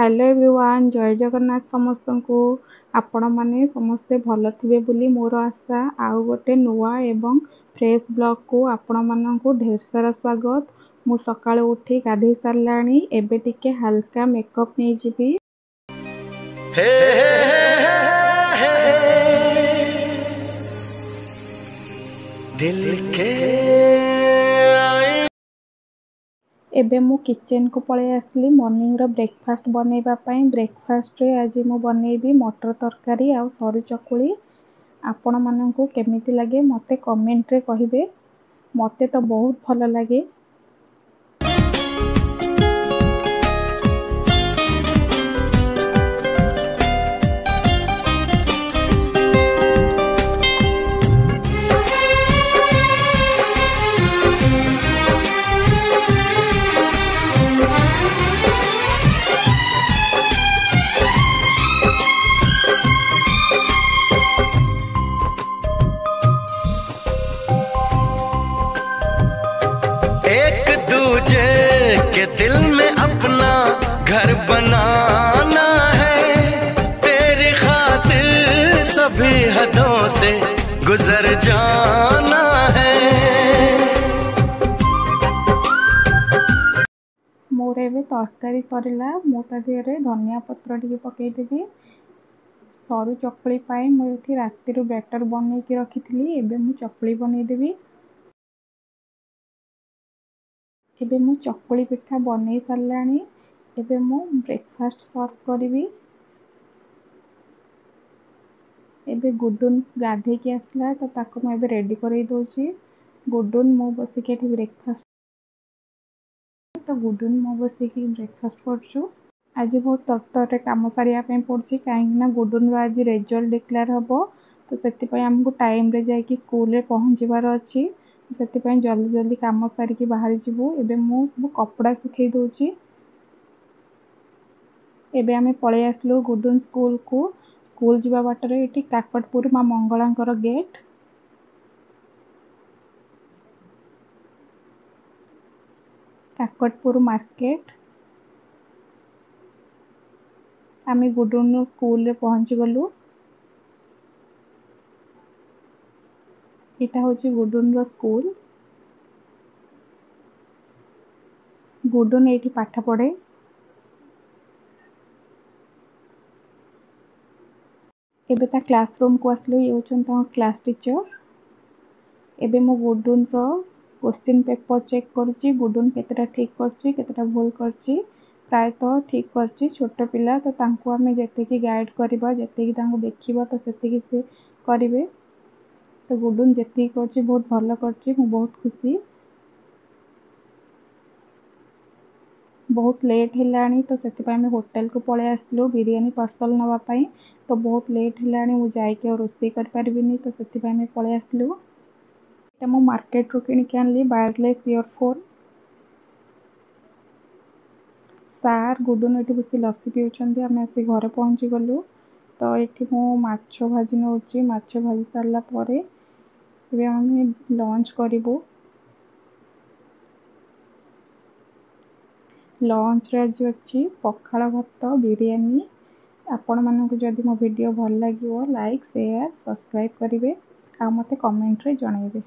Hello everyone जय जगन्नाथ समस्त को आपण माने समस्ते भल थे बोली मोर आशा आउ गोटे नुआ एवं फ्रेश ब्लॉग को आपण मानू ढेर सारा स्वागत। मु सकाळ उठी गाधे साराणी एबे टिके हल्का मेकअप नहीं जीवी। दिल के एबे मु किचन को पळे आसली मॉर्निंग रो ब्रेकफास्ट बनैबा पई। ब्रेकफास्ट रे आज मु बनैबी मटर तरकारी आ सरू चकुली। आपण माननकु केमिति लागे मते कमेंट रे कहिबे। मते तो बहुत भल लागे। एक दूजे के दिल में अपना घर बनाना है, तेरी खातिर सभी हदों से गुजर जाना है। मोर एबे तरकारी सरला मु ता देहरे धनिया पत्र टिके पकई देबी। सरू चकुली पाई मु एठी राती रो बैटर बनै के रखितली। एबे मु चकुली बनै देबी। एबे मु चकुली पिठा बनै सारलाणी। एबे मु ब्रेकफास्ट सर्व करिवि। एबे गुडुन गाधे के आसला तो ताको मु एबे रेडी करई दोची। गुडुन मु बसी के ब्रेकफास्ट तो गुडुन मु बसी के ब्रेकफास्ट करछु। आज बहुत तरतर काम सारिया पे पड़छि काहेकि ना गुडुन रो आज रिजल्ट डिक्लेयर हबो। तो सेति पय हमको टाइम रे जाय कि स्कूल रे पहुंचीबार अछि। सेति पय जल्दी जल्दी काम सारी के बाहर जिवु। एबे मु सब कपड़ा सुखै दोची। एबे आमे पळे आसलु गुडुन स्कूल को। स्कूल जिबा बाटरे एठी काकटपुर मा मंगलांकर गेट। काकटपुर मार्केट आमे गुडुन स्कूल रे पहुंची गलु। एटा होची गुडुन रो स्कूल। गुडुन एठी पाठ पढ़े। एबे ता क्लासरूम को आसलु। ये होचन ता क्लास टीचर। एबे मो गुडुन रो क्वेश्चन पेपर चेक करछि। गुडुन केतेटा ठीक करछि केतेटा भूल करछि। प्राय तो ठीक करछि। छोट पिला तो तांको हमें जते की गाइड करबा जते की तांको देखिबा तो सेते की से करिवे। तो गुडुन जते करछि बहुत भलो करछि। मु बहुत खुशी। बहुत लेट हेलानी तो सेति पय हम होटल को पळे आसलु बिरयानी पार्सल नवा पई। तो बहुत लेट हेलानी मु जाई के रोसई कर परबिनी तो सेति पय हम पळे आसलु। एटा मु मार्केट रो किनि के आनली वायरलेस ईयरफोन। सार गुडुन एठी बसी लस्सी पिउछंती। हम आसी घरे पहुंची गलु। तो एठी मु माछो भाजी नउची। माछो भाजी सारला परे एबे हम लंच करिवो। लंच रे आज अछि पखाला भात बिरयानी। आपण मानक जदि मो वीडियो भल लागिवो लाइक शेयर सब्सक्राइब करिवे आ मते कमेंट रे जणाइबे।